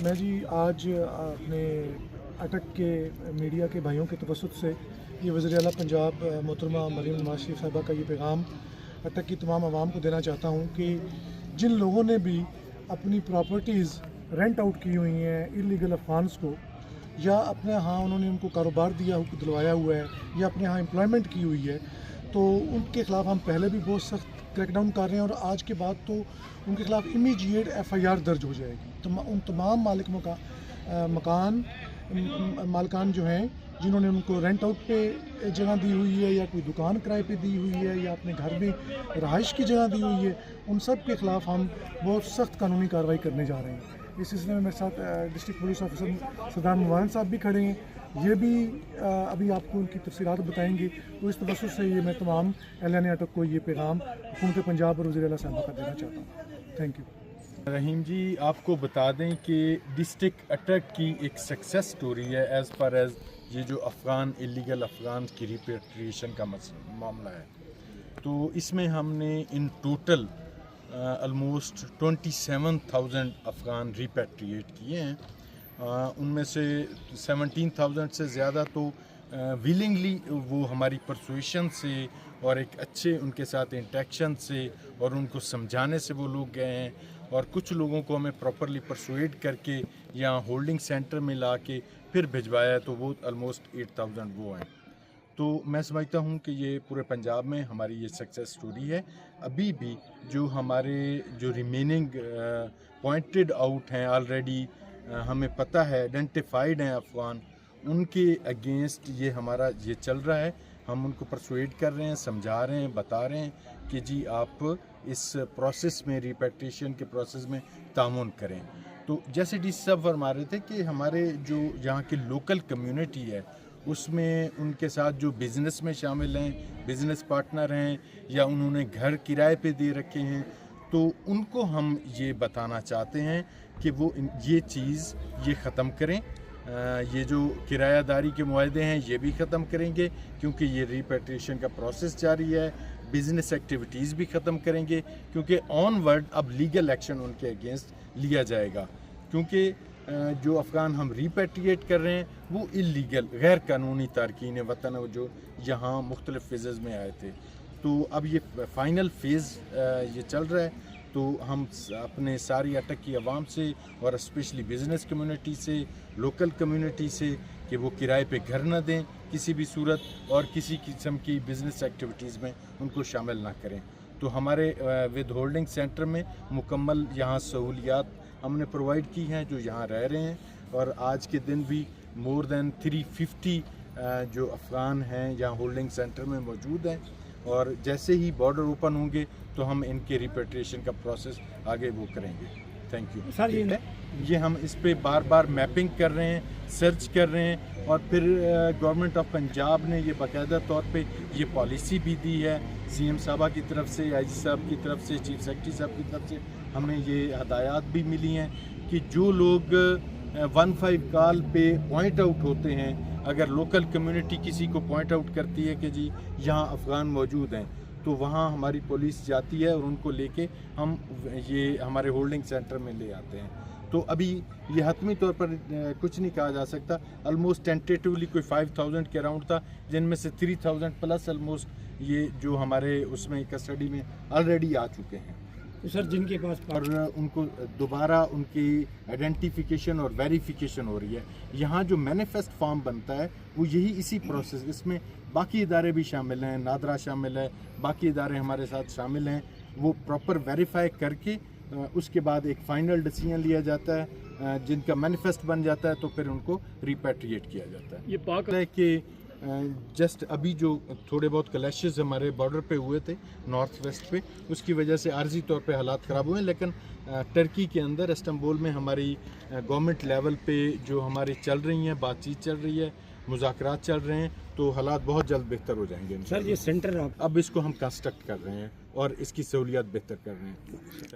میں جی آج اپنے اٹک کے میڈیا کے بھائیوں کے توسط سے یہ وزیر اعلیٰ پنجاب محترمہ مریم نواز شریف صاحبہ کا یہ پیغام اٹک کی تمام عوام کو دینا چاہتا ہوں کہ جن لوگوں نے بھی اپنی پراپرٹیز رینٹ آؤٹ کی ہوئی ہیں انلیگل افغانس کو، یا اپنے ہاں انہوں نے ان کو کاروبار دلوایا ہوا ہے، یا اپنے ہاں امپلائمنٹ کی ہوئی ہے، تو ان کے خلاف ہم پہلے بھی بہت سخت کریک ڈاؤن کر رہے ہیں، اور آج کے بعد تو ان کے خلاف امیجیٹ FIR درج ہو جائے گی۔ ان تمام مکان مالکان جو ہیں جنہوں نے ان کو رینٹ آؤٹ پہ جگہ دی ہوئی ہے، یا کوئی دکان کرائے پہ دی ہوئی ہے، یا اپنے گھر میں رہائش کی جگہ دی ہوئی ہے، ان سب کے خلاف ہم بہت سخت قانونی کارروائی کرنے جا رہے ہیں۔ اس سلسلے میں میرے ساتھ ڈسٹرکٹ پولیس آفیسر سردار مولانا صاحب بھی کھڑے ہیں، یہ بھی ابھی آپ کو ان کی تفصیلات بتائیں گے۔ تو اس توسط سے یہ میں تمام اہلِ اٹک کو یہ پیغام حکومت پنجاب اور وزیر اعلیٰ صاحبہ کا دینا چاہتا ہوں۔ Thank you. رحیم جی، آپ کو بتا دیں کہ ڈسٹرکٹ اٹک کی ایک سکسیس سٹوری ہے ایز فار ایز یہ جو انلیگل افغان کی ریپیٹریشن کا معاملہ ہے۔ تو اس میں ہم نے ان ٹوٹل آلموسٹ 27,000 افغان ریپیٹریٹ کیے ہیں۔ ان میں سے 17,000 سے زیادہ تو ویلنگلی وہ ہماری پرسویشن سے اور ایک اچھے ان کے ساتھ انٹریکشن سے اور ان کو سمجھانے سے وہ لوگ گئے ہیں، اور کچھ لوگوں کو ہمیں پراپرلی پرسویڈ کر کے یہاں ہولڈنگ سینٹر میں لا کے پھر بھجوایا ہے، تو وہ آلموسٹ 8,000 وہ ہیں۔ تو میں سمجھتا ہوں کہ یہ پورے پنجاب میں ہماری یہ سکسیس سٹوری ہے۔ ابھی بھی جو ہمارے ریمیننگ پوائنٹڈ آؤٹ ہیں آلریڈی، ہمیں پتہ ہے آئیڈینٹیفائڈ ہیں افغان، ان کے اگینسٹ یہ ہمارا یہ چل رہا ہے۔ ہم ان کو پرسویڈ کر رہے ہیں، سمجھا رہے ہیں، بتا رہے ہیں کہ جی آپ اس پروسیس میں، ریپیٹریشن کے پروسیس میں تعاون کریں۔ تو جیسے ڈی سی صاحب فرما رہے تھے کہ ہمارے جو یہاں کی لوکل کمیونٹی ہے، اس میں ان کے ساتھ جو بزنس میں شامل ہیں، بزنس پارٹنر ہیں، یا انہوں نے گھر کرائے پہ دے رکھے ہیں، تو ان کو ہم یہ بتانا چاہتے ہیں کہ وہ یہ چیز یہ ختم کریں۔ یہ جو کرایہ داری کے معاہدے ہیں یہ بھی ختم کریں گے، کیونکہ یہ ریپیٹریشن کا پروسیس جاری ہے۔ بزنس ایکٹیویٹیز بھی ختم کریں گے، کیونکہ آن ورڈ اب لیگل ایکشن ان کے اگینسٹ لیا جائے گا، کیونکہ جو افغان ہم ریپیٹریٹ کر رہے ہیں وہ انلیگل غیر قانونی تارکین وطن جو یہاں مختلف فیزز میں آئے تھے۔ تو اب یہ فائنل فیز یہ چل رہا ہے، تو ہم اپنے ساری اٹک کی عوام سے اور اسپیشلی بزنس کمیونٹی سے، لوکل کمیونٹی سے، کہ وہ کرائے پہ گھر نہ دیں کسی بھی صورت، اور کسی قسم کی بزنس ایکٹیویٹیز میں ان کو شامل نہ کریں۔ تو ہمارے ود ہولڈنگ سینٹر میں مکمل یہاں سہولیات ہم نے پرووائڈ کی ہیں جو یہاں رہ رہے ہیں، اور آج کے دن بھی مور دین 350 جو افغان ہیں یہاں ہولڈنگ سینٹر میں موجود ہیں، اور جیسے ہی بارڈر اوپن ہوں گے تو ہم ان کے ریپیٹریشن کا پروسیس آگے وہ کریں گے۔ تھینک یو سر، یہ ہم اس پہ بار بار میپنگ کر رہے ہیں، سرچ کر رہے ہیں، اور پھر گورنمنٹ آف پنجاب نے یہ باقاعدہ طور پہ یہ پالیسی بھی دی ہے، CM صاحبہ کی طرف سے، IG صاحب کی طرف سے، چیف سیکرٹری صاحب کی طرف سے ہمیں یہ ہدایات بھی ملی ہیں کہ جو لوگ 15 کال پہ پوائنٹ آؤٹ ہوتے ہیں، اگر لوکل کمیونٹی کسی کو پوائنٹ آؤٹ کرتی ہے کہ جی یہاں افغان موجود ہیں، تو وہاں ہماری پولیس جاتی ہے اور ان کو لے کے ہم یہ ہمارے ہولڈنگ سینٹر میں لے آتے ہیں۔ تو ابھی یہ حتمی طور پر کچھ نہیں کہا جا سکتا، آلموسٹ ٹینٹیٹیولی کوئی 5,000 کے اراؤنڈ تھا، جن میں سے 3,000 پلس آلموسٹ یہ جو ہمارے اس میں کسٹڈی میں آلریڈی آ چکے ہیں۔ سر، جن کے پاس اور ان کو دوبارہ ان کی آئیڈینٹیفیکیشن اور ویریفیکیشن ہو رہی ہے۔ یہاں جو مینیفیسٹ فارم بنتا ہے وہ یہی اسی پروسیس، اس میں باقی ادارے بھی شامل ہیں، نادرا شامل ہے، باقی ادارے ہمارے ساتھ شامل ہیں، وہ پراپر ویریفائی کر کے اس کے بعد ایک فائنل ڈیسیژن لیا جاتا ہے، جن کا مینیفیسٹ بن جاتا ہے تو پھر ان کو ریپیٹریٹ کیا جاتا ہے۔ یہ پاک ہے کہ جسٹ ابھی جو تھوڑے بہت کلیشز ہمارے بارڈر پہ ہوئے تھے نارتھ ویسٹ پہ، اس کی وجہ سے عارضی طور پہ حالات خراب ہوئے ہیں، لیکن ٹرکی کے اندر استنبول میں ہماری گورنمنٹ لیول پہ جو ہماری چل رہی ہیں، بات چیت چل رہی ہے، مذاکرات چل رہے ہیں، تو حالات بہت جلد بہتر ہو جائیں گے۔ سر، یہ سینٹر اب اس کو ہم کنسٹرکٹ کر رہے ہیں اور اس کی سہولیات بہتر کر رہے ہیں۔